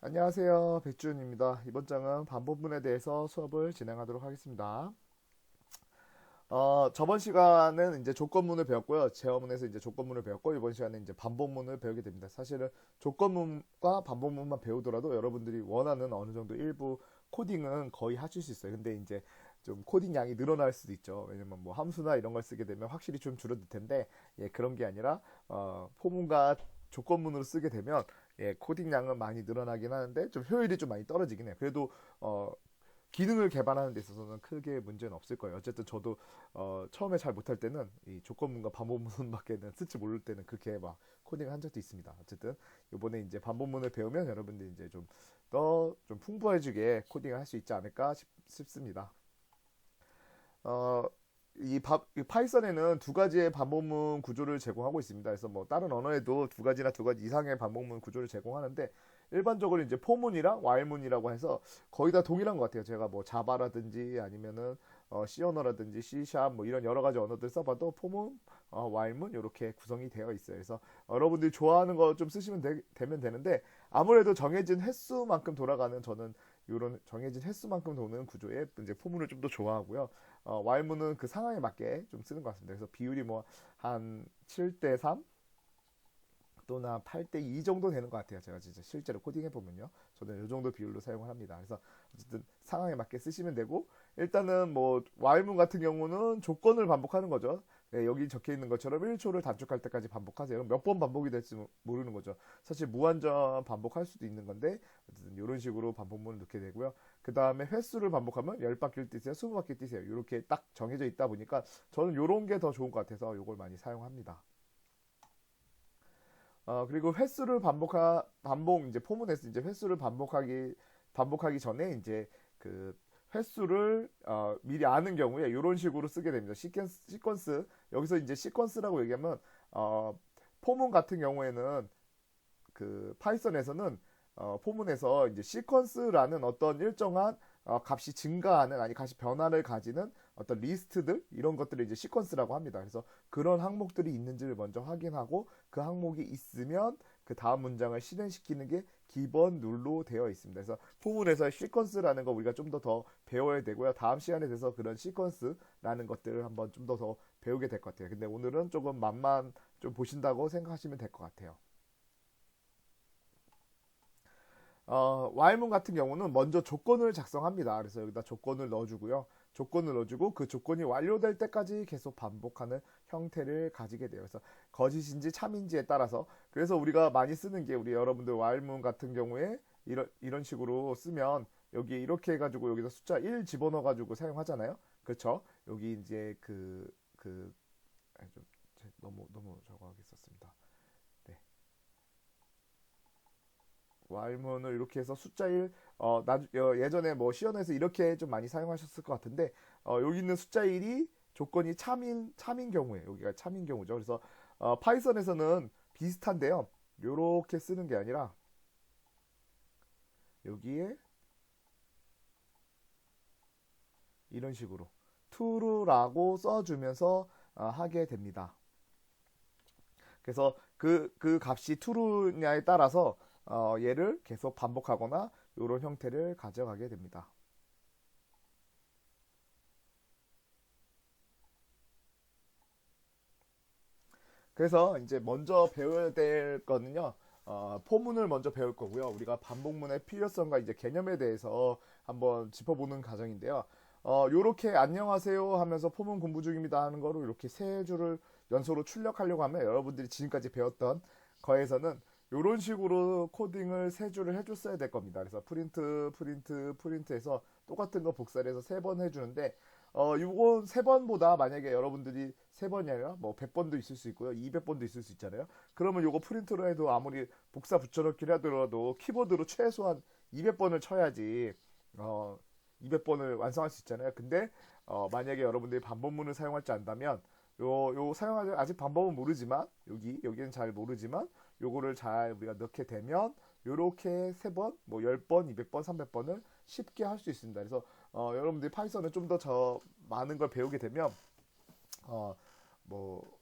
안녕하세요. 백준입니다. 이번 장은 반복문에 대해서 수업을 진행하도록 하겠습니다. 저번 시간은 이제 조건문을 배웠고요. 제어문에서 이제 조건문을 배웠고, 이번 시간에 이제 반복문을 배우게 됩니다. 사실은 조건문과 반복문만 배우더라도 여러분들이 원하는 어느 정도 일부 코딩은 거의 하실 수 있어요. 근데 이제 좀 코딩 양이 늘어날 수도 있죠. 왜냐면 뭐 함수나 이런 걸 쓰게 되면 확실히 좀 줄어들 텐데, 예, 그런 게 아니라, 포문과 조건문으로 쓰게 되면, 예, 코딩 양은 많이 늘어나긴 하는데, 좀 효율이 좀 많이 떨어지긴 해요. 그래도, 기능을 개발하는 데 있어서는 크게 문제는 없을 거예요. 어쨌든 저도 처음에 잘 못할 때는 이 조건문과 반복문밖에는 쓸지 모를 때는 그렇게 막 코딩을 한 적도 있습니다. 어쨌든 이번에 이제 반복문을 배우면 여러분들이 이제 좀 더 좀 풍부해지게 코딩을 할 수 있지 않을까 싶습니다. 어, 이 파이썬에는 두 가지의 반복문 구조를 제공하고 있습니다. 그래서 뭐 다른 언어에도 두 가지나 두 가지 이상의 반복문 구조를 제공하는데 일반적으로 이제 포문이랑 와일문이라고 해서 거의 다 동일한 것 같아요. 제가 뭐 자바라든지 아니면은 C 언어라든지 C 샵 뭐 이런 여러 가지 언어들 써봐도 포문, 와일문 이렇게 구성이 되어 있어요. 그래서 여러분들이 좋아하는 거 좀 쓰시면 되면 되는데 아무래도 정해진 횟수만큼 돌아가는 저는 이런 정해진 횟수만큼 도는 구조의 이제 포문을 좀 더 좋아하고요. 와일문은 그 상황에 맞게 좀 쓰는 것 같습니다. 그래서 비율이 뭐 한 7대 3 또는 한 8대 2 정도 되는 것 같아요. 제가 진짜 실제로 코딩해 보면요. 저는 이 정도 비율로 사용을 합니다. 그래서 어쨌든 상황에 맞게 쓰시면 되고 일단은 뭐 와일문 같은 경우는 조건을 반복하는 거죠. 네, 여기 적혀 있는 것처럼 1초를 단축할 때까지 반복하세요. 몇 번 반복이 될지 모르는 거죠. 사실 무한정 반복할 수도 있는 건데 어쨌든 이런 식으로 반복문을 넣게 되고요. 그 다음에 횟수를 반복하면 10바퀴를 뛰세요, 20바퀴 뛰세요. 이렇게 딱 정해져 있다 보니까 저는 이런 게 더 좋은 것 같아서 이걸 많이 사용합니다. 그리고 횟수를 이제 포문에서 이제 횟수를 반복하기 전에 이제 그 횟수를 미리 아는 경우에 이런 식으로 쓰게 됩니다. 시퀀스. 여기서 이제 시퀀스라고 얘기하면, 어, 포문 같은 경우에는 그 파이썬에서는 포문에서 이제 시퀀스라는 어떤 일정한 값이 증가하는 아니 값이 변화를 가지는 어떤 리스트들 이런 것들을 이제 시퀀스라고 합니다. 그래서 그런 항목들이 있는지를 먼저 확인하고 그 항목이 있으면 그 다음 문장을 실행시키는 게 기본 룰로 되어 있습니다. 그래서 포문에서 시퀀스라는 거 우리가 좀 더 배워야 되고요. 다음 시간에 돼서 그런 시퀀스라는 것들을 한번 좀 더 배우게 될 것 같아요. 근데 오늘은 조금 맛만 좀 보신다고 생각하시면 될 것 같아요. 와일문 같은 경우는 먼저 조건을 작성합니다. 그래서 여기다 조건을 넣어주고요. 조건을 넣어주고 그 조건이 완료될 때까지 계속 반복하는 형태를 가지게 돼요. 그래서 거짓인지 참인지에 따라서 그래서 우리가 많이 쓰는 게 우리 여러분들 와일문 같은 경우에 이런 식으로 쓰면 여기 이렇게 해가지고 여기서 숫자 1 집어넣어가지고 사용하잖아요. 그렇죠? 여기 이제 좀 너무 저거 하겠었습니다. 네. 와일문을 이렇게 해서 숫자 1, 예전에 뭐 시연에서 이렇게 좀 많이 사용하셨을 것 같은데, 여기 있는 숫자 1이 조건이 참인 경우에, 여기가 참인 경우죠. 그래서, 파이썬에서는 비슷한데요. 요렇게 쓰는 게 아니라, 여기에 이런 식으로, true라고 써주면서, 하게 됩니다. 그래서 그 값이 true냐에 따라서, 얘를 계속 반복하거나, 이런 형태를 가져가게 됩니다. 그래서 이제 먼저 배워야 될 거는요. 포문을 먼저 배울 거고요. 우리가 반복문의 필요성과 이제 개념에 대해서 한번 짚어보는 과정인데요. 요렇게 안녕하세요 하면서 포문 공부 중입니다 하는 거로 이렇게 세 줄을 연속으로 출력하려고 하면 여러분들이 지금까지 배웠던 거에서는 이런 식으로 코딩을 세 줄을 해줬어야 될 겁니다. 그래서 프린트해서 똑같은 거 복사를 해서 세 번 해주는데 요건 세 번보다 만약에 여러분들이 세 번이 아니라 뭐 100번도 있을 수 있고요. 200번도 있을 수 있잖아요. 그러면 요거 프린트로 해도 아무리 복사 붙여넣기를 하더라도 키보드로 최소한 200번을 쳐야지, 200번을 완성할 수 있잖아요. 근데, 만약에 여러분들이 반복문을 사용할 줄 안다면, 요 사용하지, 아직 방법은 모르지만, 여기는 잘 모르지만, 요거를 잘 우리가 넣게 되면, 요렇게 세 번, 뭐 10번, 200번, 300번을 쉽게 할 수 있습니다. 그래서 여러분들이 파이썬을 좀 더 많은 걸 배우게 되면 어, 뭐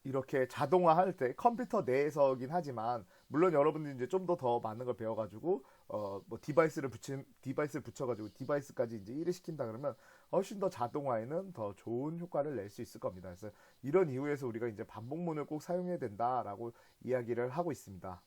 이렇게 자동화할 때 컴퓨터 내에서긴 하지만 물론 여러분들이 이제 좀 더 많은 걸 배워가지고 뭐 디바이스를 붙여가지고 디바이스까지 이제 일을 시킨다 그러면 훨씬 더 자동화에는 더 좋은 효과를 낼 수 있을 겁니다. 그래서 이런 이유에서 우리가 이제 반복문을 꼭 사용해야 된다라고 이야기를 하고 있습니다.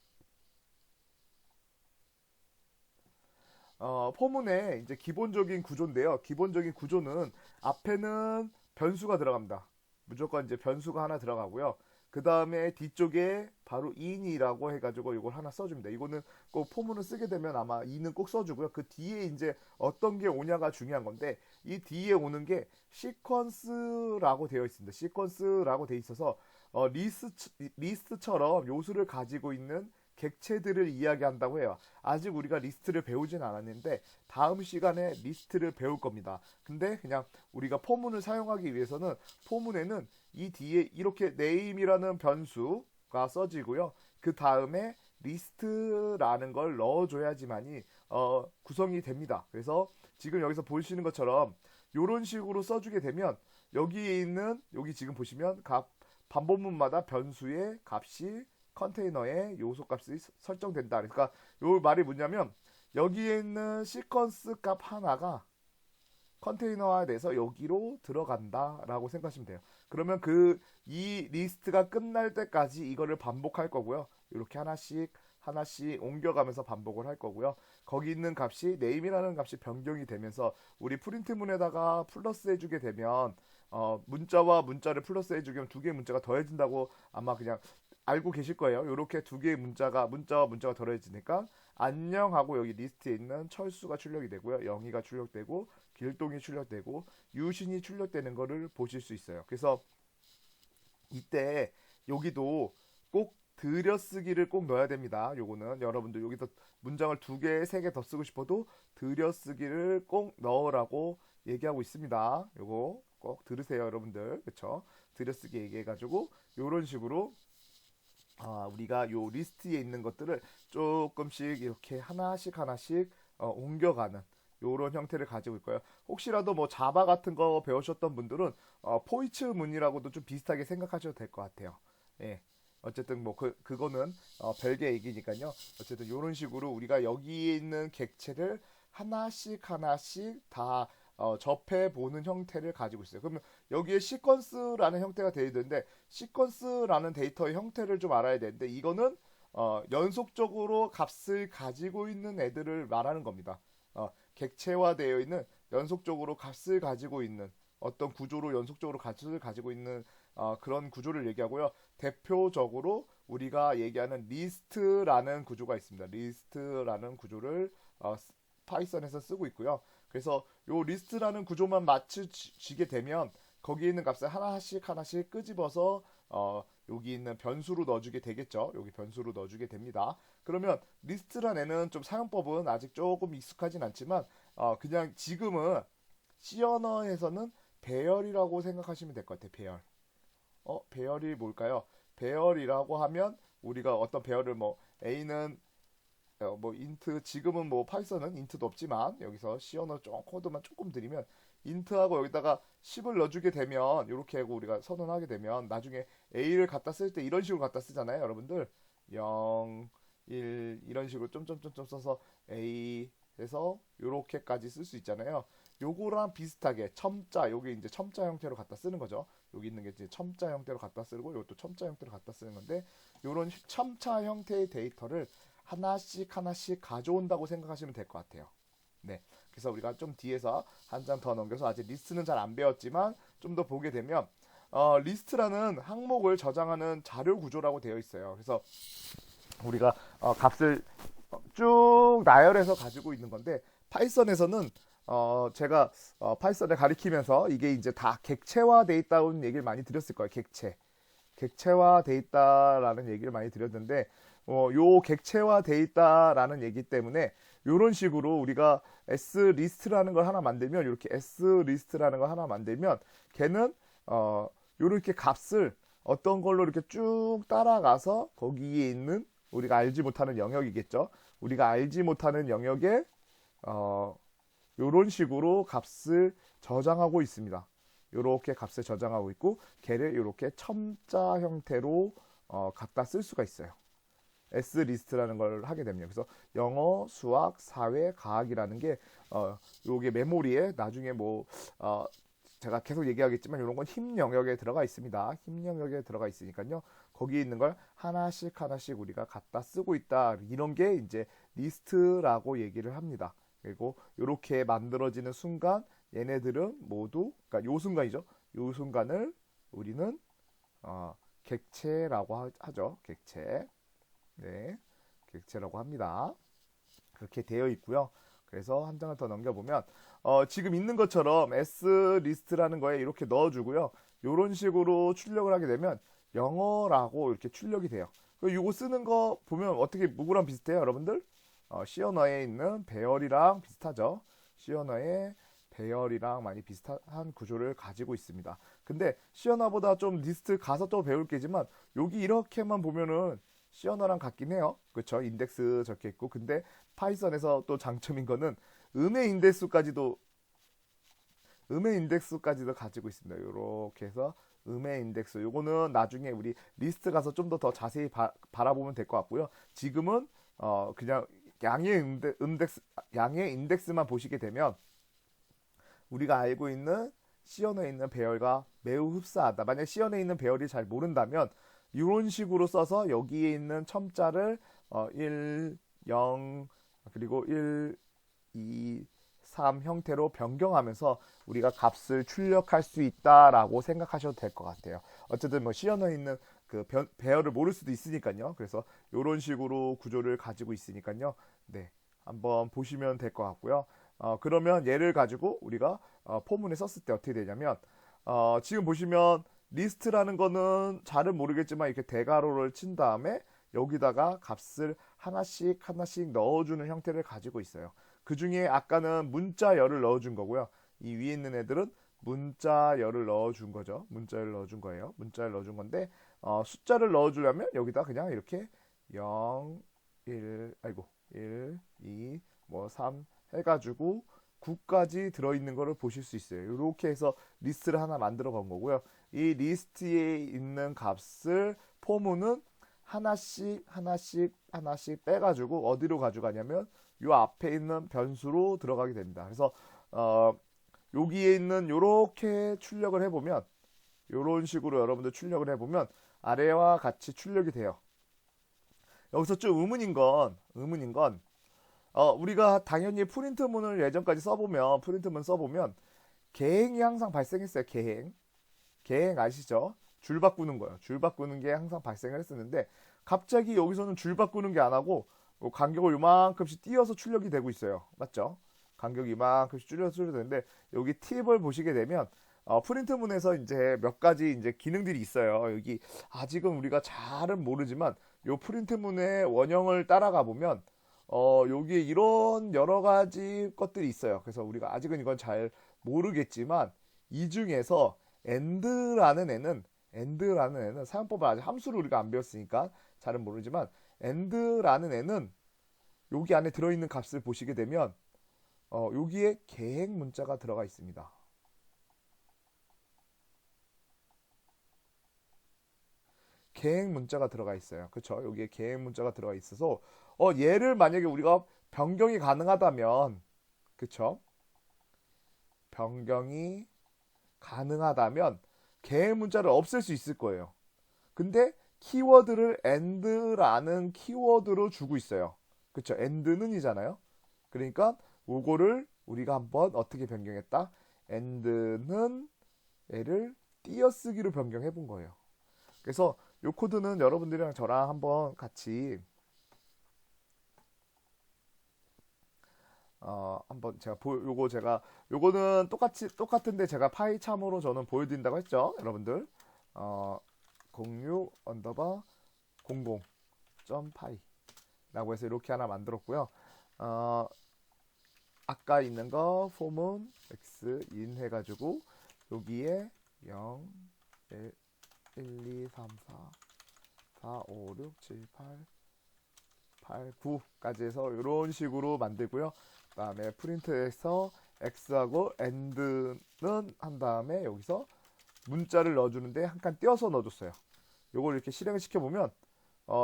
포문의 이제 기본적인 구조인데요. 기본적인 구조는 앞에는 변수가 들어갑니다. 무조건 이제 변수가 하나 들어가고요. 그 다음에 뒤쪽에 바로 in이라고 해가지고 이걸 하나 써줍니다. 이거는 꼭 포문을 쓰게 되면 아마 in은 꼭 써주고요. 그 뒤에 이제 어떤 게 오냐가 중요한 건데 이 뒤에 오는 게 시퀀스라고 되어 있습니다. 시퀀스라고 되어 있어서 리스트처럼 요소를 가지고 있는 객체들을 이야기한다고 해요. 아직 우리가 리스트를 배우진 않았는데 다음 시간에 리스트를 배울 겁니다. 근데 그냥 우리가 포문을 사용하기 위해서는 포문에는 이 뒤에 이렇게 name이라는 변수가 써지고요. 그 다음에 리스트라는 걸 넣어줘야지만이 구성이 됩니다. 그래서 지금 여기서 보시는 것처럼 이런 식으로 써주게 되면 여기에 있는 여기 지금 보시면 반복문마다 변수의 값이 컨테이너의 요소 값이 설정된다. 그러니까 요 말이 뭐냐면 여기에 있는 시퀀스 값 하나가 컨테이너화돼서 여기로 들어간다라고 생각하시면 돼요. 그러면 이 리스트가 끝날 때까지 이거를 반복할 거고요. 이렇게 하나씩 옮겨가면서 반복을 할 거고요. 거기 있는 값이 name이라는 값이 변경이 되면서 우리 프린트문에다가 플러스 해주게 되면 문자와 문자를 플러스 해주면 두 개의 문자가 더해진다고 아마 그냥 알고 계실 거예요. 이렇게 두 개의 문자와 문자가 더해지니까 안녕하고 여기 리스트에 있는 철수가 출력이 되고요. 영희가 출력되고 길동이 출력되고 유신이 출력되는 거를 보실 수 있어요. 그래서 이때 여기도 꼭 들여쓰기를 꼭 넣어야 됩니다. 요거는 여러분들 여기서 문장을 2개, 3개 더 쓰고 싶어도 들여쓰기를 꼭 넣으라고 얘기하고 있습니다. 요거 꼭 들으세요, 여러분들. 그쵸? 들여쓰기 얘기해가지고 요런 식으로 우리가 요 리스트에 있는 것들을 조금씩 이렇게 하나씩 옮겨가는 요런 형태를 가지고 있고요. 혹시라도 뭐 자바 같은 거 배우셨던 분들은 포이츠 문이라고도 좀 비슷하게 생각하셔도 될 것 같아요. 예. 어쨌든 뭐 그거는 별개 얘기니까요. 어쨌든 요런 식으로 우리가 여기에 있는 객체를 하나씩 다 접해 보는 형태를 가지고 있어요. 그러면 여기에 시퀀스라는 형태가 되어 있는데 시퀀스라는 데이터의 형태를 좀 알아야 되는데 이거는 연속적으로 값을 가지고 있는 애들을 말하는 겁니다. 객체화되어 있는 연속적으로 값을 가지고 있는 어떤 구조로 연속적으로 값을 가지고 있는 그런 구조를 얘기하고요. 대표적으로 우리가 얘기하는 리스트라는 구조가 있습니다. 리스트라는 구조를 파이썬에서 쓰고 있고요. 그래서 요 리스트라는 구조만 맞추게 되면 거기에 있는 값을 하나씩 끄집어서 여기 있는 변수로 넣어주게 되겠죠. 여기 변수로 넣어주게 됩니다. 그러면 리스트란 애는 좀 사용법은 아직 조금 익숙하진 않지만 그냥 지금은 C 언어에서는 배열이라고 생각하시면 될 것 같아요. 배열. 배열이 뭘까요? 배열이라고 하면 우리가 어떤 배열을 뭐 A는 뭐 인트 지금은 뭐 파이썬은 인트도 없지만 여기서 C 언어 코드만 조금 드리면 인트하고 여기다가 10을 넣어주게 되면 이렇게 하고 우리가 선언하게 되면 나중에 A를 갖다 쓸 때 이런 식으로 갖다 쓰잖아요. 여러분들 0, 1 이런 식으로 점점점점 써서 A 해서 이렇게까지 쓸 수 있잖아요. 요거랑 비슷하게 첨자 요게 이제 첨자 형태로 갖다 쓰는 거죠. 여기 있는 게 이제 첨자 형태로 갖다 쓰고 이것도 첨자 형태로 갖다 쓰는 건데 요런 첨자 형태의 데이터를 하나씩 가져온다고 생각하시면 될 것 같아요. 네. 그래서 우리가 좀 뒤에서 한 장 더 넘겨서 아직 리스트는 잘 안 배웠지만 좀 더 보게 되면 리스트라는 항목을 저장하는 자료 구조라고 되어 있어요. 그래서 우리가 값을 쭉 나열해서 가지고 있는 건데 파이썬에서는 제가 파이썬을 가리키면서 이게 이제 다 객체화돼 있다는 얘기를 많이 드렸을 거예요. 객체화돼 있다라는 얘기를 많이 드렸는데 요 객체화돼 있다라는 얘기 때문에 요런 식으로 우리가 s리스트라는 걸 하나 만들면 이렇게 s리스트라는 걸 하나 만들면 걔는 요렇게 값을 어떤 걸로 이렇게 쭉 따라가서 거기에 있는 우리가 알지 못하는 영역이겠죠. 우리가 알지 못하는 영역에 요런 식으로 값을 저장하고 있습니다. 이렇게 값을 저장하고 있고 걔를 이렇게 첨자 형태로 갖다 쓸 수가 있어요. S 리스트라는 걸 하게 됩니다. 그래서 영어, 수학, 사회, 과학이라는 게 요게 메모리에 나중에 제가 계속 얘기하겠지만 이런 건 힘 영역에 들어가 있습니다. 힘 영역에 들어가 있으니까요. 거기 있는 걸 하나씩 하나씩 우리가 갖다 쓰고 있다. 이런 게 이제 리스트라고 얘기를 합니다. 그리고 이렇게 만들어지는 순간 얘네들은 모두 그러니까 요 순간이죠. 요 순간을 우리는 객체라고 하죠. 객체. 네. 객체라고 합니다. 그렇게 되어 있고요. 그래서 한 장을 더 넘겨보면 지금 있는 것처럼 S 리스트라는 거에 이렇게 넣어주고요. 이런 식으로 출력을 하게 되면 영어라고 이렇게 출력이 돼요. 이거 쓰는 거 보면 어떻게 누구랑 비슷해요, 여러분들? 시어너에 있는 배열이랑 비슷하죠. 시어너의 배열이랑 많이 비슷한 구조를 가지고 있습니다. 근데 시어너보다 좀 리스트 가서 또 배울 게지만 여기 이렇게만 보면은 시어너랑 같긴 해요. 그렇죠? 인덱스 적혀 있고. 근데 파이썬에서 또 장점인 거는 음의 인덱스까지도 가지고 있습니다. 이렇게 해서 음의 인덱스. 요거는 나중에 우리 리스트 가서 좀 더 자세히 바라보면 될 것 같고요. 지금은 그냥 양의 인덱스만 보시게 되면 우리가 알고 있는 시연에 있는 배열과 매우 흡사하다. 만약 시연에 있는 배열이 잘 모른다면 이런 식으로 써서 여기에 있는 첨자를 1, 0 그리고 1, 2, 3 형태로 변경하면서 우리가 값을 출력할 수 있다라고 생각하셔도 될 것 같아요. 어쨌든 시연에 있는 그 배열을 모를 수도 있으니까요. 그래서 이런 식으로 구조를 가지고 있으니까요. 네, 한번 보시면 될 것 같고요. 그러면 얘를 가지고 우리가 포문에 썼을 때 어떻게 되냐면 지금 보시면 리스트라는 거는 잘은 모르겠지만 이렇게 대괄호를 친 다음에 여기다가 값을 하나씩 하나씩 넣어주는 형태를 가지고 있어요. 그 중에 아까는 문자열을 넣어준 거고요. 이 위에 있는 애들은 문자열을 넣어준 거죠. 문자열을 넣어준 거예요. 문자열 넣어준 건데 숫자를 넣어주려면 여기다 그냥 이렇게 0, 1, 2, 3 해가지고 9까지 들어있는 거를 보실 수 있어요. 이렇게 해서 리스트를 하나 만들어 본 거고요. 이 리스트에 있는 값을 포문은 하나씩 빼가지고 어디로 가져가냐면 이 앞에 있는 변수로 들어가게 됩니다. 그래서 여기에 있는 요렇게 출력을 해보면 요런 식으로 여러분들 출력을 해보면 아래와 같이 출력이 돼요. 여기서 좀 의문인 건 우리가 당연히 프린트문을 예전까지 프린트문 써보면 개행이 항상 발생했어요. 개행 아시죠? 줄 바꾸는 거예요. 줄 바꾸는 게 항상 발생을 했었는데 갑자기 여기서는 줄 바꾸는 게 안 하고 간격을 요만큼씩 띄어서 출력이 되고 있어요. 맞죠? 간격이 이만큼씩 줄여서 출력되는데 여기 팁을 보시게 되면 프린트문에서 이제 몇 가지 이제 기능들이 있어요. 여기 아직은 우리가 잘은 모르지만 요 프린트문의 원형을 따라가 보면 여기에 이런 여러 가지 것들이 있어요. 그래서 우리가 아직은 이건 잘 모르겠지만 이 중에서 end라는 애는 사용법을 아직 함수를 우리가 안 배웠으니까 잘은 모르지만 end라는 애는 여기 안에 들어있는 값을 보시게 되면 여기에 계획 문자가 들어가 있습니다. 계획 문자가 들어가 있어요. 그렇죠? 여기에 계획 문자가 들어가 있어서 얘를 만약에 우리가 변경이 가능하다면 그렇죠? 변경이 가능하다면 계획 문자를 없앨 수 있을 거예요. 근데 키워드를 end라는 키워드로 주고 있어요. 그렇죠? end는 이잖아요. 그러니까 요거를 우리가 한번 어떻게 변경했다? end는 얘를 띄어쓰기로 변경해 본 거예요. 그래서 요 코드는 여러분들이랑 저랑 한번 같이 한번 요거는 똑같은데 제가 파이 참으로 저는 보여드린다고 했죠, 여러분들. 06 언더바 00.파이 라고 해서 이렇게 하나 만들었고요. 아까 있는 거 폼은 x 인 해가지고 여기에 0, 1, 2, 3, 4, 5, 6, 7, 8, 8, 9까지 해서 이런 식으로 만들고요. 그 다음에 프린트에서 X하고 AND는 한 다음에 여기서 문자를 넣어주는데 한 칸 띄어서 넣어줬어요. 요걸 이렇게 실행을 시켜보면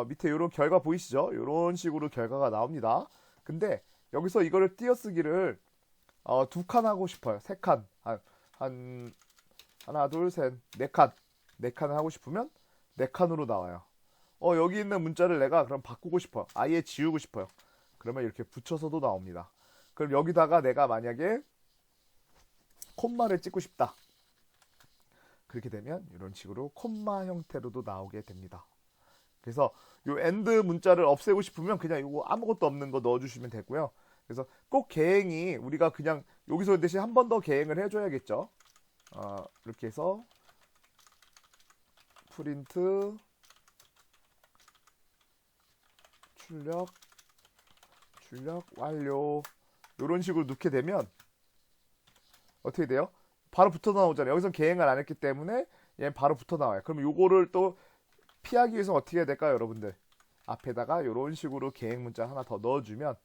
밑에 이런 결과 보이시죠? 이런 식으로 결과가 나옵니다. 근데 여기서 이거를 띄어쓰기를 두 칸 하고 싶어요. 세 칸. 한 하나, 둘, 셋, 네 칸. 네 칸을 하고 싶으면 네 칸으로 나와요. 여기 있는 문자를 내가 그럼 바꾸고 싶어요. 아예 지우고 싶어요. 그러면 이렇게 붙여서도 나옵니다. 그럼 여기다가 내가 만약에 콤마를 찍고 싶다. 그렇게 되면 이런 식으로 콤마 형태로도 나오게 됩니다. 그래서 요 엔드 문자를 없애고 싶으면 그냥 이거 아무것도 없는 거 넣어주시면 되고요. 그래서 꼭 계행이 우리가 그냥 여기서 대신 한 번 더 계행을 해줘야겠죠. 이렇게 해서 프린트 출력 완료 이런 식으로 넣게 되면 어떻게 돼요? 바로 붙어 나오잖아요. 여기서 계행을 안 했기 때문에 얘는 바로 붙어 나와요. 그럼 요거를 또 피하기 위해서 어떻게 해야 될까요, 여러분들? 앞에다가 이런 식으로 계행 문자 하나 더 넣어주면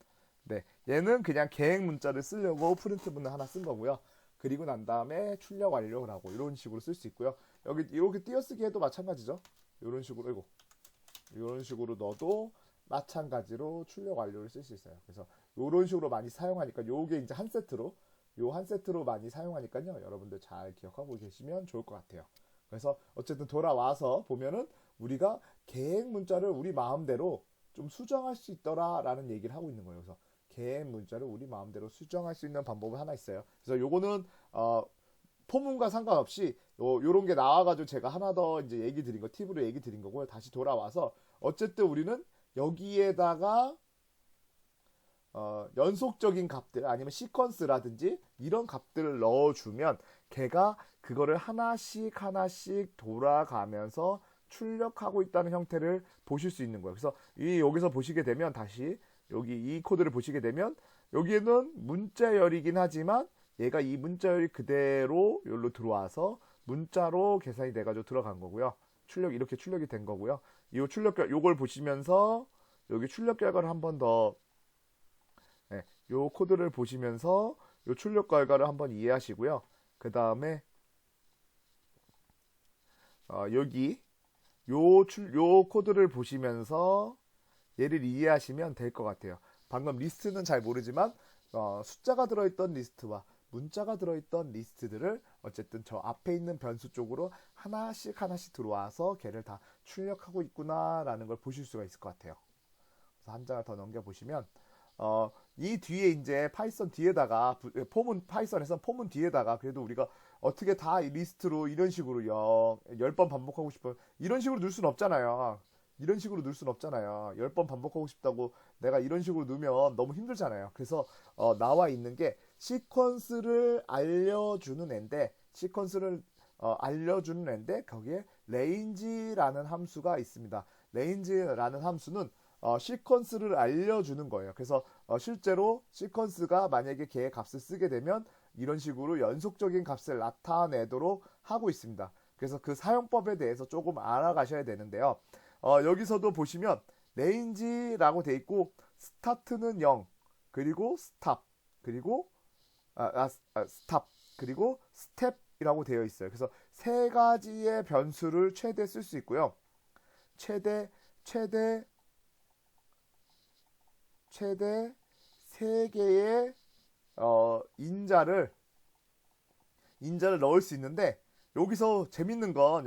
네, 얘는 그냥 계행 문자를 쓰려고 프린트 문을 하나 쓴 거고요. 그리고 난 다음에 출력 완료라고 이런 식으로 쓸 수 있고요. 여기 이렇게 띄어쓰기 해도 마찬가지죠. 이런 식으로 이런 식으로 넣어도 마찬가지로 출력 완료를 쓸 수 있어요. 그래서 이런 식으로 많이 사용하니까 요게 이제 한 세트로 많이 사용하니까요. 여러분들 잘 기억하고 계시면 좋을 것 같아요. 그래서 어쨌든 돌아와서 보면은 우리가 계획 문자를 우리 마음대로 좀 수정할 수 있더라라는 얘기를 하고 있는 거예요. 그래서 계획 문자를 우리 마음대로 수정할 수 있는 방법은 하나 있어요. 그래서 요거는 포문과 상관없이 요런 게 나와가지고 제가 하나 더 이제 얘기 드린 거 팁으로 얘기 드린 거고요. 다시 돌아와서 어쨌든 우리는 여기에다가 연속적인 값들 아니면 시퀀스라든지 이런 값들을 넣어주면 걔가 그거를 하나씩 돌아가면서 출력하고 있다는 형태를 보실 수 있는 거예요. 그래서 여기서 보시게 되면 다시 여기 이 코드를 보시게 되면 여기에는 문자열이긴 하지만 얘가 이 문자열이 그대로 여기로 들어와서 문자로 계산이 돼가지고 들어간 거고요. 이렇게 출력이 된 거고요. 요걸 보시면서 여기 출력 결과를 한 번 더 요 코드를 보시면서 요 출력 결과를 한번 이해하시고요. 그 다음에 여기 요 코드를 보시면서 얘를 이해하시면 될 것 같아요. 방금 리스트는 잘 모르지만 숫자가 들어있던 리스트와 문자가 들어있던 리스트들을 어쨌든 저 앞에 있는 변수 쪽으로 하나씩 들어와서 걔를 다 출력하고 있구나라는 걸 보실 수가 있을 것 같아요. 그래서 한 장을 더 넘겨보시면 이 뒤에 이제 파이썬 뒤에다가 파이썬에서 포문 뒤에다가 그래도 우리가 어떻게 다 리스트로 이런 식으로 10번 반복하고 싶어 이런 식으로 넣을 순 없잖아요. 10번 반복하고 싶다고 내가 이런 식으로 넣으면 너무 힘들잖아요. 그래서 나와 있는 게 시퀀스를 알려주는 앤데 거기에 range라는 함수가 있습니다. range라는 함수는 시퀀스를 알려주는 거예요. 그래서 실제로 시퀀스가 만약에 걔의 값을 쓰게 되면 이런 식으로 연속적인 값을 나타내도록 하고 있습니다. 그래서 그 사용법에 대해서 조금 알아가셔야 되는데요. 여기서도 보시면 range라고 돼 있고 스타트는 0 그리고 스탑 그리고 스탑 그리고 스텝이라고 되어 있어요. 그래서 세 가지의 변수를 최대 쓸 수 있고요. 최대 3개의 인자를 넣을 수 있는데 여기서 재밌는 건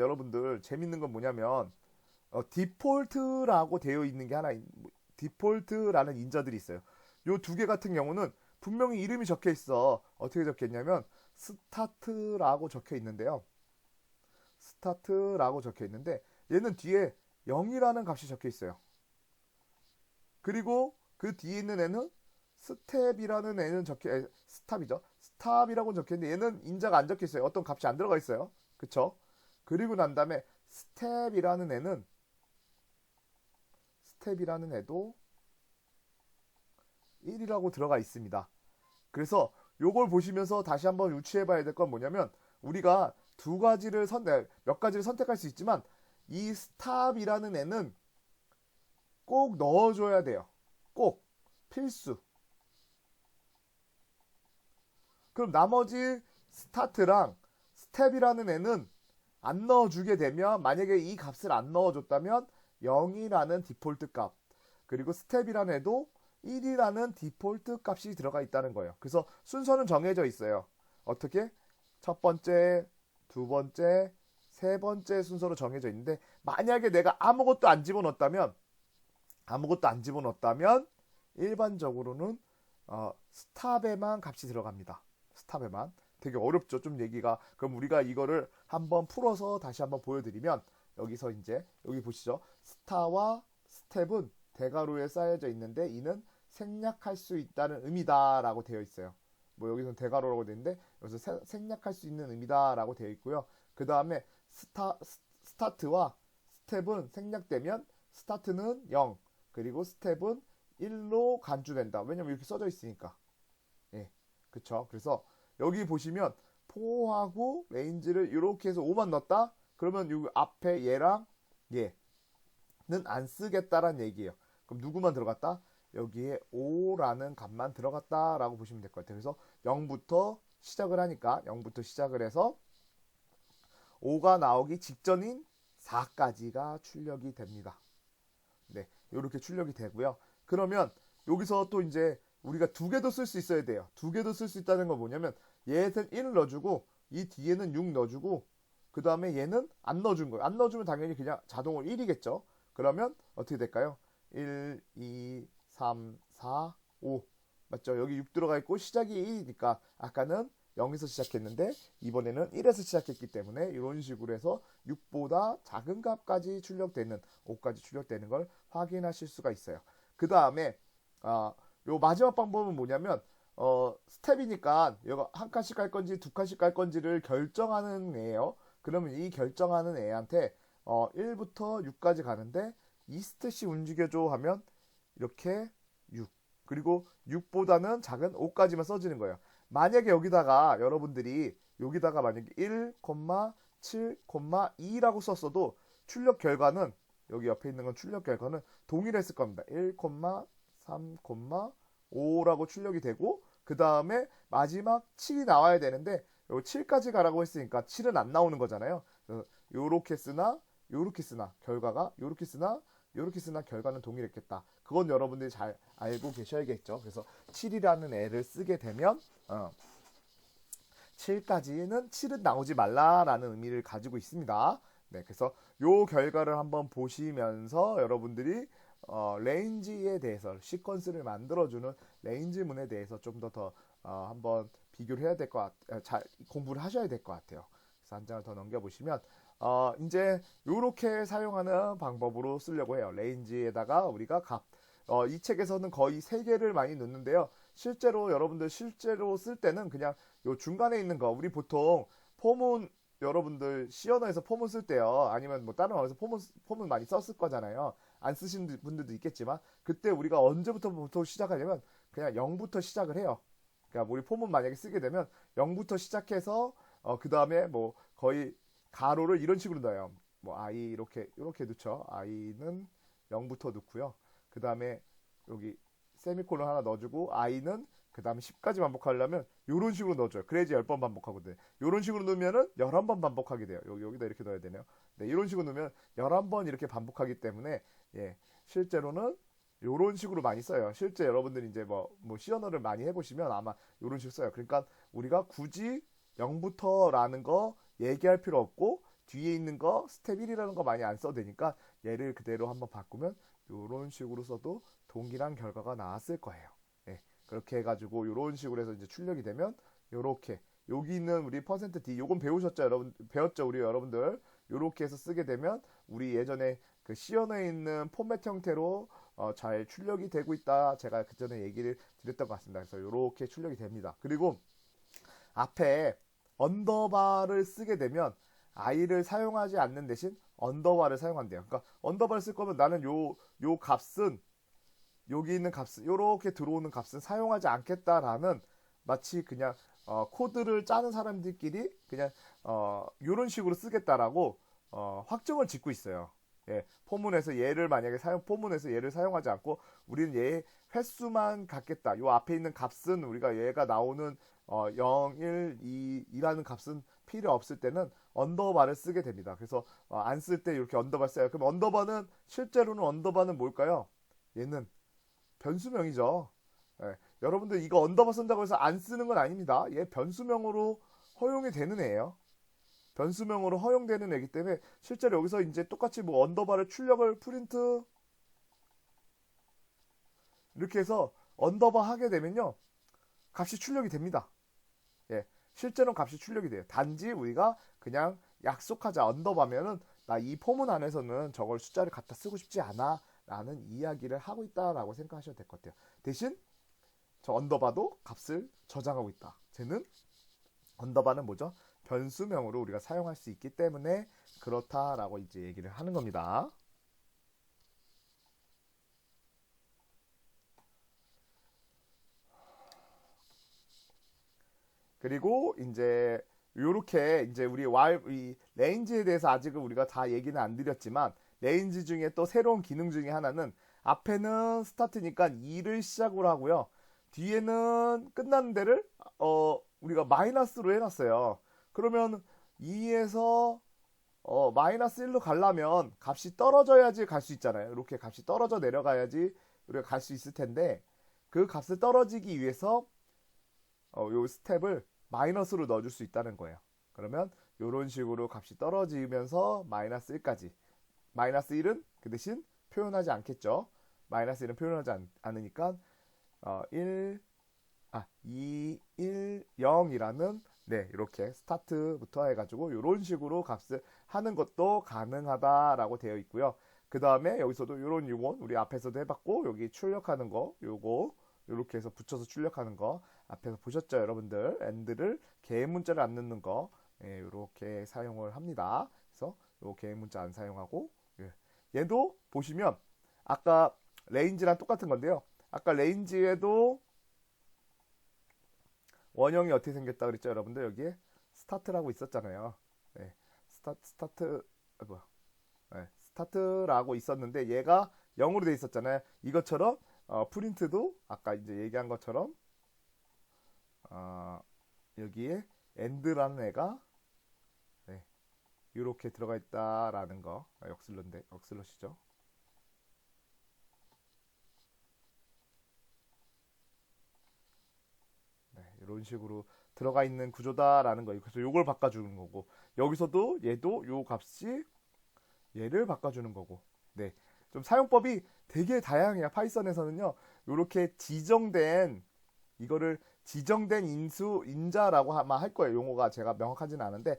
뭐냐면 디폴트라고 되어 있는 게 하나 디폴트라는 인자들이 있어요. 요 두 개 같은 경우는 분명히 이름이 적혀 있어. 어떻게 적혀 있냐면 스타트라고 적혀 있는데 얘는 뒤에 0이라는 값이 적혀 있어요. 그리고 그 뒤에 있는 애는 스텝이라는 애는 스탑이라고 적혀 있는데 얘는 인자가 안 적혀 있어요. 어떤 값이 안 들어가 있어요. 그쵸? 그리고 난 다음에 스텝이라는 애도 1이라고 들어가 있습니다. 그래서 요걸 보시면서 다시 한번 유추해 봐야 될 건 뭐냐면 우리가 몇 가지를 선택할 수 있지만 이 스탑이라는 애는 꼭 넣어줘야 돼요. 꼭 필수. 그럼 나머지 스타트랑 스텝이라는 애는 안 넣어주게 되면, 만약에 이 값을 안 넣어줬다면 0이라는 디폴트 값, 그리고 스텝이라는 애도 1이라는 디폴트 값이 들어가 있다는 거예요. 그래서 순서는 정해져 있어요. 어떻게? 첫 번째, 두 번째, 세 번째 순서로 정해져 있는데, 만약에 내가 아무것도 안 집어넣었다면 일반적으로는 스탑에만 값이 들어갑니다. 스탑에만. 되게 어렵죠, 좀 얘기가. 그럼 우리가 이거를 한번 풀어서 다시 한번 보여드리면, 여기서 이제 여기 보시죠. 스타와 스텝은 대괄호에 쌓여져 있는데, 이는 생략할 수 있다는 의미다라고 되어 있어요. 뭐 여기서는 대괄호라고 되어 있는데, 여기서 생략할 수 있는 의미다라고 되어 있고요. 그 다음에 스타트와 스텝은 생략되면 스타트는 0, 그리고 스텝은 1로 간주된다. 왜냐면 이렇게 써져 있으니까. 예, 그쵸. 그래서 여기 보시면 포하고 레인지를 이렇게 해서 5만 넣었다? 그러면 이 앞에 얘랑 얘는 안 쓰겠다란 얘기예요. 그럼 누구만 들어갔다? 여기에 5라는 값만 들어갔다라고 보시면 될 것 같아요. 그래서 0부터 시작을 하니까 0부터 시작을 해서 5가 나오기 직전인 4까지가 출력이 됩니다. 네, 이렇게 출력이 되고요. 그러면 여기서 또 이제 우리가 두 개도 쓸 수 있어야 돼요. 두 개도 쓸 수 있다는 건 뭐냐면, 얘한테는 1을 넣어주고 이 뒤에는 6 넣어주고, 그 다음에 얘는 안 넣어준 거예요. 안 넣어주면 당연히 그냥 자동으로 1이겠죠. 그러면 어떻게 될까요? 1, 2, 3, 4, 5 맞죠? 여기 6 들어가 있고 시작이 1이니까 아까는 0에서 시작했는데 이번에는 1에서 시작했기 때문에 이런 식으로 해서 6보다 작은 값까지 출력되는, 5까지 출력되는 걸 확인하실 수가 있어요. 그 다음에 요 마지막 방법은 뭐냐면, 스텝이니까 이거 한 칸씩 갈 건지 두 칸씩 갈 건지를 결정하는 애예요. 그러면 이 결정하는 애한테 1부터 6까지 가는데 이 스탯이 움직여줘 하면 이렇게 6, 그리고 6보다는 작은 5까지만 써지는 거예요. 만약에 여기다가 여러분들이 여기다가 만약에 1,7,2라고 썼어도 출력 결과는, 여기 옆에 있는 건 출력 결과는 동일했을 겁니다. 1,3,5라고 출력이 되고, 그 다음에 마지막 7이 나와야 되는데 요 7까지 가라고 했으니까 7은 안 나오는 거잖아요. 요렇게 쓰나 요렇게 쓰나 결과가 요렇게 쓰나 요렇게 쓰나 결과는 동일했겠다. 그건 여러분들이 잘 알고 계셔야겠죠. 그래서 7이라는 애를 쓰게 되면 7까지는 7은 나오지 말라라는 의미를 가지고 있습니다. 네, 그래서 요 결과를 한번 보시면서 여러분들이 레인지에 대해서, 시퀀스를 만들어주는 레인지문에 대해서 좀 더 한번 비교를 해야 될 것 잘 공부를 하셔야 될 것 같아요. 그래서 한 장을 더 넘겨보시면 이제 이렇게 사용하는 방법으로 쓰려고 해요. 레인지에다가 우리가 이 책에서는 거의 3개를 많이 넣는데요. 실제로 여러분들 실제로 쓸 때는 그냥 요 중간에 있는 거, 우리 보통 포문, 여러분들 시언어에서 포문 쓸 때요, 아니면 뭐 다른 언어에서 포문 많이 썼을 거잖아요. 안 쓰시는 분들도 있겠지만, 그때 우리가 언제부터 시작하냐면 그냥 0부터 시작을 해요. 그러니까 우리 포문 만약에 쓰게 되면 0부터 시작해서 그 다음에 뭐 거의 가로를 이런 식으로 넣어요. 뭐 i 이렇게 넣죠. i는 0부터 넣고요. 그 다음에 여기 세미콜론 하나 넣어주고, i는 그 다음에 10까지 반복하려면 이런 식으로 넣어줘요. 그래야지 10번 반복하거든요. 이런 식으로 넣으면은 11번 반복하게 돼요. 여기다 이렇게 넣어야 되네요. 네, 이런 식으로 넣으면 11번 이렇게 반복하기 때문에, 예, 실제로는 이런 식으로 많이 써요. 실제 여러분들이 이제 뭐 시언어를 많이 해보시면 아마 이런 식으로 써요. 그러니까 우리가 굳이 0부터라는 거 얘기할 필요 없고, 뒤에 있는 거 스텝 1이라는 거 많이 안 써도 되니까 얘를 그대로 한번 바꾸면 이런 식으로 써도 동일한 결과가 나왔을 거예요. 예, 그렇게 해가지고 이런 식으로 해서 이제 출력이 되면 요렇게, 여기 있는 우리 %d 요건 배우셨죠? 배웠죠? 우리 여러분들. 요렇게 해서 쓰게 되면 우리 예전에 그 시연에 있는 포맷 형태로 잘 출력이 되고 있다. 제가 그 전에 얘기를 드렸던 것 같습니다. 그래서 요렇게 출력이 됩니다. 그리고 앞에 언더바를 쓰게 되면 i를 사용하지 않는 대신 언더바를 사용한대요. 그러니까 언더바를 쓸 거면 나는 요 값은, 여기 있는 값은, 요렇게 들어오는 값은 사용하지 않겠다라는, 마치 그냥 코드를 짜는 사람들끼리 그냥 요런 식으로 쓰겠다라고 확정을 짓고 있어요. 예, 포문에서 얘를 사용하지 않고 우리는 얘의 횟수만 갖겠다. 요 앞에 있는 값은 우리가 얘가 나오는 0, 1, 2라는 값은 필요 없을 때는 언더바를 쓰게 됩니다. 그래서 안 쓸 때 이렇게 언더바 써요. 그럼 실제로는 언더바는 뭘까요? 얘는 변수명이죠. 예, 여러분들 이거 언더바 쓴다고 해서 안 쓰는 건 아닙니다. 얘 변수명으로 허용이 되는 애예요. 변수명으로 허용되는 애기 때문에 실제로 여기서 이제 똑같이 뭐 언더바를 출력을 프린트 이렇게 해서 언더바 하게 되면요. 값이 출력이 됩니다. 예, 실제로 값이 출력이 돼요. 단지 우리가 그냥 약속하자 언더바면은 나 이 포문 안에서는 저걸 숫자를 갖다 쓰고 싶지 않아 라는 이야기를 하고 있다라고 생각하셔도 될 것 같아요. 대신 저 언더바도 값을 저장하고 있다. 쟤는 언더바는 뭐죠? 변수명으로 우리가 사용할 수 있기 때문에 그렇다라고 이제 얘기를 하는 겁니다. 그리고 이제 요렇게 이제 이 레인지에 대해서 아직은 우리가 다 얘기는 안 드렸지만 레인지 중에 또 새로운 기능 중에 하나는 앞에는 스타트니까 2를 시작으로 하고요. 뒤에는 끝나는 데를 우리가 마이너스로 해놨어요. 그러면 2에서 마이너스 1로 가려면 값이 떨어져야지 갈 수 있잖아요. 이렇게 값이 떨어져 내려가야지 우리가 갈 수 있을 텐데 그 값을 떨어지기 위해서 요 스텝을 마이너스로 넣어줄 수 있다는 거예요. 그러면 이런 식으로 값이 떨어지면서 마이너스 1까지. 마이너스 1은 그 대신 표현하지 않겠죠. 마이너스 1은 표현하지 않으니까 2, 1, 0이라는 네, 이렇게 스타트부터 해가지고 이런 식으로 값을 하는 것도 가능하다라고 되어 있고요. 그 다음에 여기서도 이런 요건 우리 앞에서도 해봤고 여기 출력하는 거 요거 이렇게 해서 붙여서 출력하는 거 앞에서 보셨죠 여러분들. AND를 개인 문자를 안 넣는 거 이렇게 사용을 합니다. 그래서 요 개인 문자 안 사용하고 얘도 보시면 아까 레인지랑 똑같은 건데요. 아까 레인지에도 원형이 어떻게 생겼다 그랬죠 여러분들. 여기에 스타트라고 있었잖아요. 네, 스타트라고 있었는데 얘가 0으로 돼 있었잖아요. 이것처럼 프린트도 아까 이제 얘기한 것처럼 여기에 end라는 애가 이렇게 들어가 있다라는 거. 역슬롯이죠. 이런 식으로 들어가 있는 구조다라는 거예요. 그래서 요걸 바꿔주는 거고 여기서도 얘도 요 값이 얘를 바꿔주는 거고 네, 좀 사용법이 되게 다양해요. 파이썬에서는요. 요렇게 이거를 지정된 인자라고 아마 할 거예요. 용어가 제가 명확하지는 않은데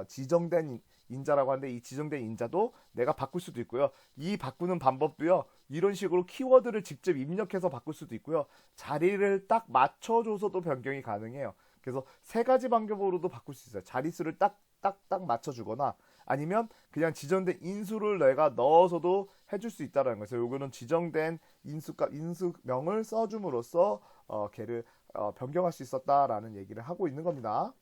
지정된 인자라고 하는데 이 지정된 인자도 내가 바꿀 수도 있고요. 이 바꾸는 방법도요. 이런 식으로 키워드를 직접 입력해서 바꿀 수도 있고요. 자리를 딱 맞춰줘서도 변경이 가능해요. 그래서 세 가지 방법으로도 바꿀 수 있어요. 자릿수를 딱 맞춰주거나 아니면 그냥 지정된 인수를 내가 넣어서도 해줄 수 있다는 거예요. 요거는 지정된 인수명을 써줌으로써 걔를 변경할 수 있었다라는 얘기를 하고 있는 겁니다.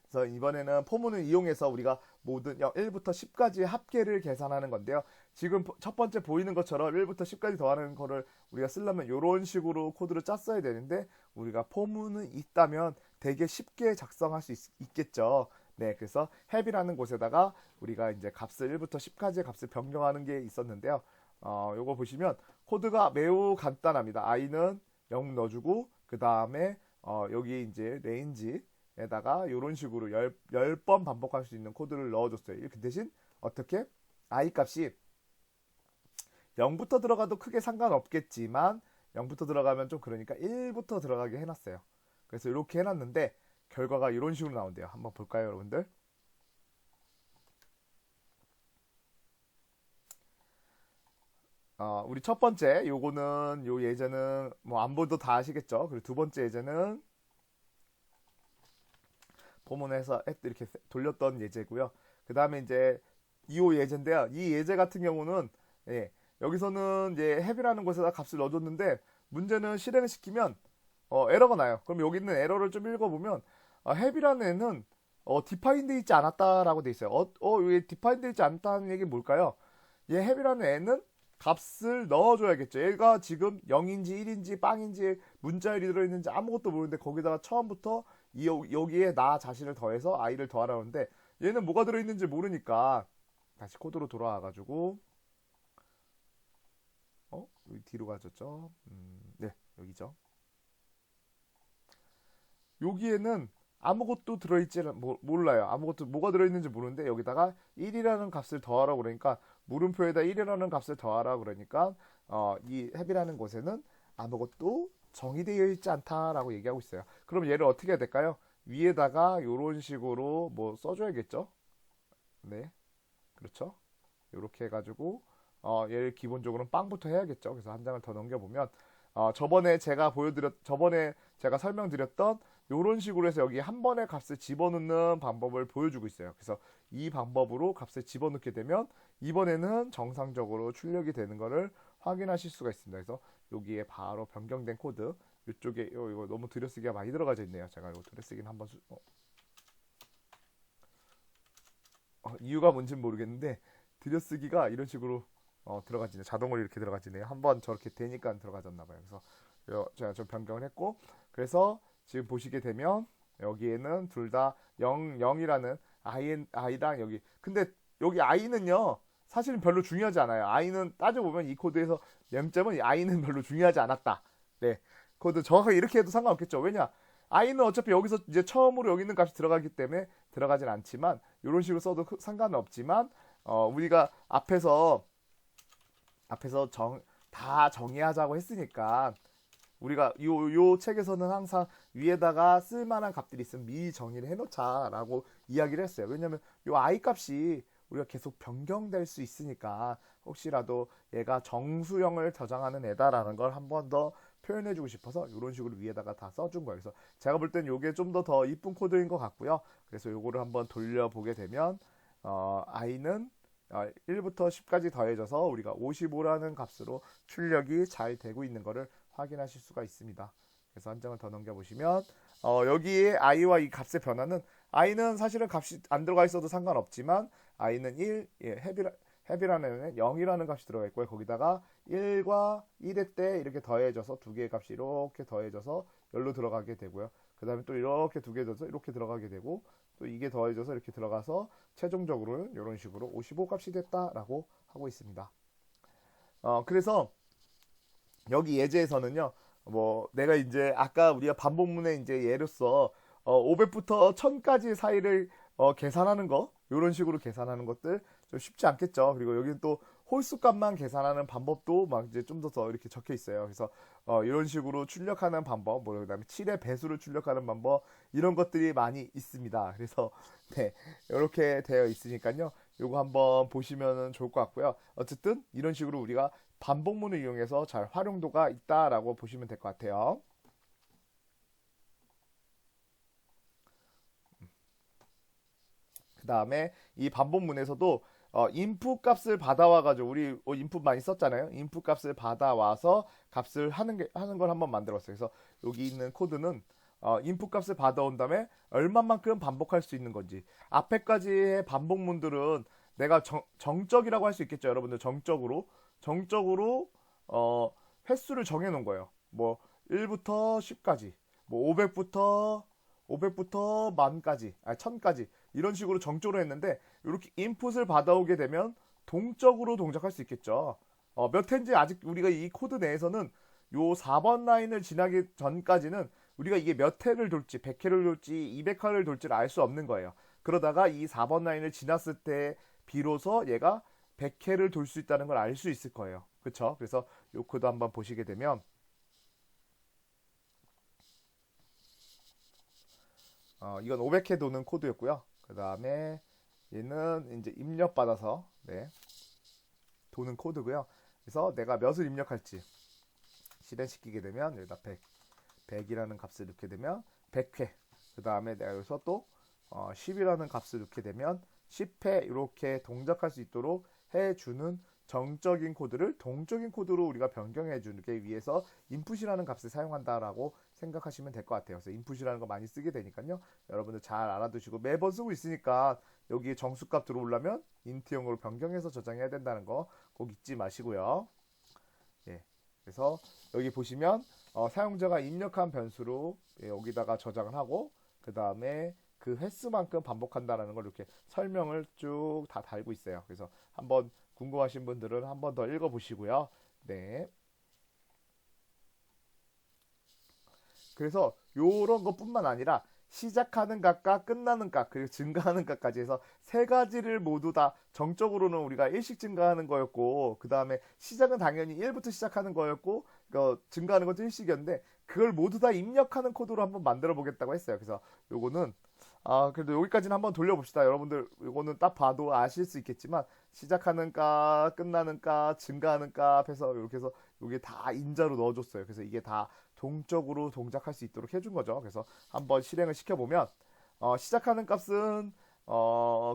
그래서 이번에는 포문을 이용해서 우리가 모든 1부터 10까지 합계를 계산하는 건데요. 지금 첫 번째 보이는 것처럼 1부터 10까지 더하는 거를 우리가 쓰려면 이런 식으로 코드를 짰어야 되는데 우리가 포문이 있다면 되게 쉽게 작성할 수 있겠죠. 네, 그래서 have이라는 곳에다가 우리가 이제 값을 1부터 10까지의 값을 변경하는 게 있었는데요. 요거 보시면 코드가 매우 간단합니다. i는 0 넣어주고 그 다음에 여기 이제 레인지에다가 이런 식으로 10번 반복할 수 있는 코드를 넣어줬어요. 그 대신 어떻게? i 값이 0부터 들어가도 크게 상관없겠지만 0부터 들어가면 좀 그러니까 1부터 들어가게 해놨어요. 그래서 이렇게 해놨는데 결과가 이런 식으로 나온대요. 한번 볼까요, 여러분들? 우리 첫 번째 요거는 요 예제는 뭐 안 봐도 다 아시겠죠? 그리고 두 번째 예제는 포문에서 이렇게 돌렸던 예제고요. 그 다음에 이제 이 예제인데요. 이 예제 같은 경우는 여기서는 이제 have이라는 곳에다 값을 넣어줬는데 문제는 실행을 시키면 에러가 나요. 그럼 여기 있는 에러를 좀 읽어보면 have이라는 애는 디파인드 있지 않았다라고 돼 있어요. 왜 디파인드 있지 않다는 얘기 뭘까요? 얘 헤비라는 애는 값을 넣어줘야겠죠. 얘가 지금 0인지 1인지 빵인지 문자열이 들어있는지 아무것도 모르는데 거기다가 처음부터 여기에 나 자신을 더해서 i를 더하라는데 얘는 뭐가 들어있는지 모르니까 다시 코드로 돌아와가지고 여기 뒤로 가졌죠. 네, 여기죠. 여기에는 아무것도 들어있지 몰라요. 아무것도 뭐가 들어있는지 모르는데 여기다가 1이라는 값을 더하라고 그러니까 물음표에다 1이라는 값을 더하라 그러니까 이 햅이라는 곳에는 아무것도 정의되어 있지 않다라고 얘기하고 있어요. 그럼 얘를 어떻게 해야 될까요? 위에다가 이런 식으로 뭐 써줘야겠죠? 네, 그렇죠. 이렇게 해가지고 얘를 기본적으로는 빵부터 해야겠죠. 그래서 한 장을 더 넘겨보면 저번에 제가 설명드렸던 이런 식으로 해서 여기 한 번에 값을 집어넣는 방법을 보여주고 있어요. 그래서 이 방법으로 값을 집어넣게 되면 이번에는 정상적으로 출력이 되는 것을 확인하실 수가 있습니다. 그래서 여기에 바로 변경된 코드 이쪽에 이거 너무 들여쓰기가 많이 들어가져 있네요. 제가 이거 들여쓰기는 한번 이유가 뭔지는 모르겠는데 들여쓰기가 이런 식으로 들어가지네. 자동으로 이렇게 들어가지네요. 한번 저렇게 되니까 들어가졌나 봐요. 그래서 제가 좀 변경을 했고 그래서 지금 보시게 되면 여기에는 둘 다 0, 0이라는 i랑 여기 근데 여기 i는요 사실은 별로 중요하지 않아요. i는 따져보면 이 코드에서 0점은 i는 별로 중요하지 않았다. 네, 코드 정확하게 이렇게 해도 상관없겠죠. 왜냐 i는 어차피 여기서 이제 처음으로 여기 있는 값이 들어가기 때문에 들어가진 않지만 이런 식으로 써도 상관은 없지만 우리가 앞에서 다 정의하자고 했으니까 우리가 요 책에서는 항상 위에다가 쓸만한 값들이 있으면 미리 정의를 해놓자라고 이야기를 했어요. 왜냐면 요 i 값이 우리가 계속 변경될 수 있으니까 혹시라도 얘가 정수형을 저장하는 애다라는 걸 한 번 더 표현해주고 싶어서 이런 식으로 위에다가 다 써준 거예요. 그래서 제가 볼 땐 이게 좀 더 이쁜 코드인 것 같고요. 그래서 요거를 한번 돌려보게 되면 i는 1부터 10까지 더해져서 우리가 55라는 값으로 출력이 잘 되고 있는 것을 확인하실 수가 있습니다. 그래서 한 장을 더 넘겨보시면 여기에 i와 이 값의 변화는 i는 사실은 값이 안 들어가 있어도 상관없지만 i는 1, 헤비라는 0이라는 값이 들어가 있고요. 거기다가 1과 1의 때 이렇게 더해져서 두 개의 값이 이렇게 더해져서 열로 들어가게 되고요. 그 다음에 또 이렇게 두 개 더해서 이렇게 들어가게 되고 또 이게 더해져서 이렇게 들어가서 최종적으로는 이런 식으로 55 값이 됐다라고 하고 있습니다. 그래서 여기 예제에서는요, 뭐 내가 이제 아까 우리가 반복문의 이제 예로서 500부터 1000까지 사이를 계산하는 거 이런 식으로 계산하는 것들 좀 쉽지 않겠죠. 그리고 여기는 또 홀수값만 계산하는 방법도 막 이제 좀 더 이렇게 적혀 있어요. 그래서 이런 식으로 출력하는 방법, 뭐 그다음에 7의 배수를 출력하는 방법 이런 것들이 많이 있습니다. 그래서 네 이렇게 되어 있으니까요. 요거 한번 보시면 좋을 것 같고요. 어쨌든 이런 식으로 우리가 반복문을 이용해서 잘 활용도가 있다라고 보시면 될 것 같아요. 그 다음에 이 반복문에서도 인풋 값을 받아와가지고 우리 인풋 많이 썼잖아요. 인풋 값을 받아와서 값을 하는 걸 한번 만들었어요. 그래서 여기 있는 코드는 인풋 값을 받아온 다음에 얼마만큼 반복할 수 있는 건지 앞에까지의 반복문들은 내가 정적이라고 할 수 있겠죠. 여러분들 정적으로 횟수를 정해 놓은 거예요. 뭐 1부터 10까지 뭐 500부터 만까지, 1000까지 이런 식으로 정적으로 했는데 이렇게 인풋을 받아오게 되면 동적으로 동작할 수 있겠죠. 몇 회인지 아직 우리가 이 코드 내에서는 요 4번 라인을 지나기 전까지는 우리가 이게 몇 회를 돌지, 100회를 돌지, 200회를 돌지를 알 수 없는 거예요. 그러다가 이 4번 라인을 지났을 때 비로소 얘가 100회를 돌 수 있다는 걸 알 수 있을 거예요. 그렇죠? 그래서 요 코드 한번 보시게 되면 이건 500회 도는 코드였고요. 그 다음에 얘는 이제 입력받아서 네, 도는 코드고요. 그래서 내가 몇을 입력할지 실행시키게 되면 여기다 100이라는 값을 넣게 되면 100회. 그 다음에 내가 여기서 또 10이라는 값을 넣게 되면 10회 이렇게 동작할 수 있도록 해주는 정적인 코드를 동적인 코드로 우리가 변경해 주기 위해서 input이라는 값을 사용한다라고 생각하시면 될 것 같아요. 그래서 input이라는 거 많이 쓰게 되니까요. 여러분들 잘 알아두시고 매번 쓰고 있으니까 여기에 정수값 들어오려면 int형으로 변경해서 저장해야 된다는 거 꼭 잊지 마시고요. 예. 그래서 여기 보시면 사용자가 입력한 변수로 여기다가 저장을 하고 그 다음에 그 횟수만큼 반복한다는 걸 이렇게 설명을 쭉 다 달고 있어요. 그래서 한번 궁금하신 분들은 한번 더 읽어보시고요. 네. 그래서 요런 것뿐만 아니라 시작하는 값과 끝나는 값 그리고 증가하는 값까지 해서 세 가지를 모두 다 정적으로는 우리가 일씩 증가하는 거였고 그 다음에 시작은 당연히 1부터 시작하는 거였고 증가하는 것도 일씩이었는데 그걸 모두 다 입력하는 코드로 한번 만들어 보겠다고 했어요. 그래서 요거는 그래도 여기까지는 한번 돌려봅시다. 여러분들 요거는 딱 봐도 아실 수 있겠지만 시작하는 값, 끝나는 값, 증가하는 값 해서 이렇게 해서 요게 다 인자로 넣어줬어요. 그래서 이게 다 동적으로 동작할 수 있도록 해준 거죠. 그래서 한번 실행을 시켜보면 시작하는 값은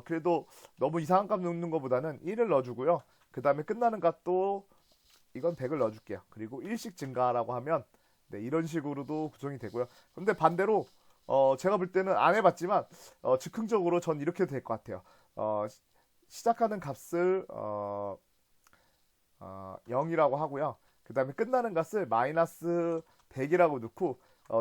그래도 너무 이상한 값 넣는 것보다는 1을 넣어주고요. 그 다음에 끝나는 값도 이건 100을 넣어줄게요. 그리고 일씩 증가라고 하면 네, 이런 식으로도 구성이 되고요. 근데 반대로 제가 볼 때는 안 해봤지만 즉흥적으로 전 이렇게 될 것 같아요. 시작하는 값을 0이라고 하고요. 그 다음에 끝나는 값을 마이너스 100이라고 넣고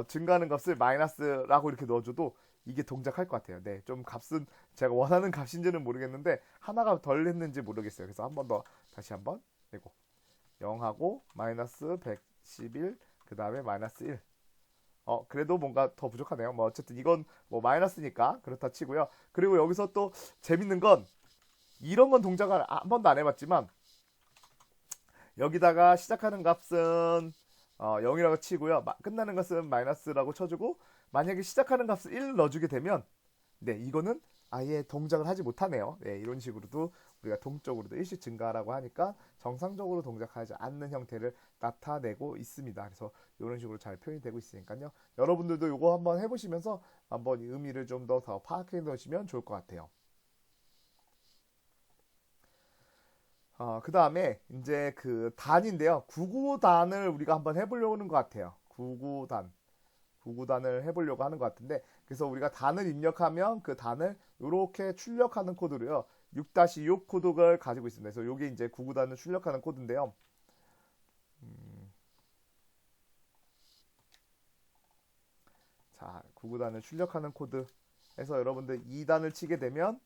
증가하는 값을 마이너스라고 이렇게 넣어줘도 이게 동작할 것 같아요. 네, 좀 값은 제가 원하는 값인지는 모르겠는데 하나가 덜 했는지 모르겠어요. 그래서 한 번 더 다시 한번 내고 0하고 마이너스 111, 그 다음에 마이너스 1. 그래도 뭔가 더 부족하네요. 뭐 어쨌든 이건 뭐 마이너스니까 그렇다 치고요. 그리고 여기서 또 재밌는 건 이런 건 동작을 한 번도 안 해봤지만 여기다가 시작하는 값은 0이라고 치고요. 끝나는 값은 마이너스라고 쳐주고 만약에 시작하는 값을 1 넣어주게 되면 네 이거는 아예 동작을 하지 못하네요. 네 이런 식으로도 우리가 동적으로도 일씩 증가라고 하니까 정상적으로 동작하지 않는 형태를 나타내고 있습니다. 그래서 이런 식으로 잘 표현이 되고 있으니까요. 여러분들도 이거 한번 해보시면서 한번 의미를 좀 더 파악해 놓으시면 좋을 것 같아요. 그 다음에 이제 그 단인데요. 구구단을 우리가 한번 해보려고 하는 것 같아요. 구구단을 해보려고 하는 것 같은데 그래서 우리가 단을 입력하면 그 단을 이렇게 출력하는 코드로요. 6-6 코드를 가지고 있습니다. 그래서 이게 이제 구구단을 출력하는 코드인데요. 자, 구구단을 출력하는 코드에서 여러분들 2단을 치게 되면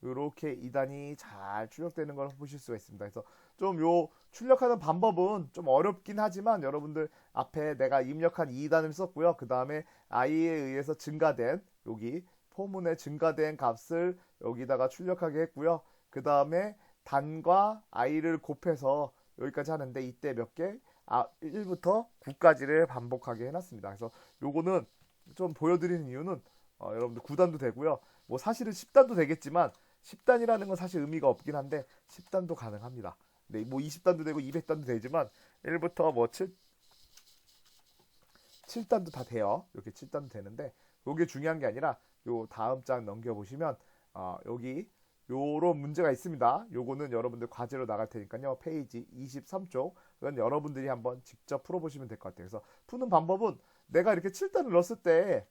이렇게 2단이 잘 출력되는 걸 보실 수가 있습니다. 그래서 좀 요 출력하는 방법은 좀 어렵긴 하지만 여러분들 앞에 내가 입력한 2단을 썼고요. 그 다음에 i에 의해서 증가된 여기 포문에 증가된 값을 여기다가 출력하게 했고요. 그 다음에 단과 i를 곱해서 여기까지 하는데 이때 몇 개? 1부터 9까지를 반복하게 해놨습니다. 그래서 요거는 좀 보여드리는 이유는 여러분들 9단도 되고요. 뭐 사실은 10단도 되겠지만 10단이라는 건 사실 의미가 없긴 한데 10단도 가능합니다. 네, 뭐 20단도 되고 200단도 되지만 1부터 뭐 7단도 다 돼요. 이렇게 7단도 되는데 이게 중요한 게 아니라 요 다음 장 넘겨보시면 여기 요런 문제가 있습니다. 요거는 여러분들 과제로 나갈 테니까요. 페이지 23쪽 그건 여러분들이 한번 직접 풀어보시면 될 것 같아요. 그래서 푸는 방법은 내가 이렇게 7단을 넣었을 때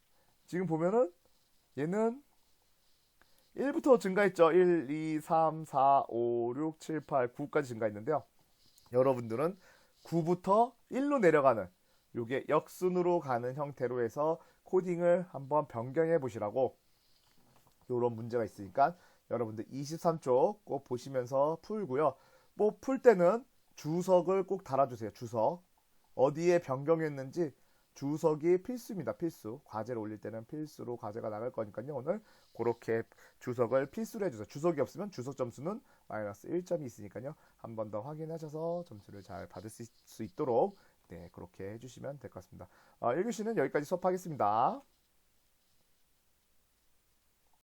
지금 보면은 얘는 1부터 증가했죠. 1, 2, 3, 4, 5, 6, 7, 8, 9까지 증가했는데요. 여러분들은 9부터 1로 내려가는 요게 역순으로 가는 형태로 해서 코딩을 한번 변경해 보시라고 요런 문제가 있으니까 여러분들 23쪽 꼭 보시면서 풀고요. 뭐 풀 때는 주석을 꼭 달아주세요. 주석. 어디에 변경했는지 주석이 필수입니다. 필수. 과제를 올릴 때는 필수로 과제가 나갈 거니까요. 오늘 그렇게 주석을 필수로 해주세요. 주석이 없으면 주석 점수는 마이너스 1점이 있으니까요. 한 번 더 확인하셔서 점수를 잘 받을 수 있도록 네 그렇게 해주시면 될 것 같습니다. 1교시는 여기까지 수업하겠습니다.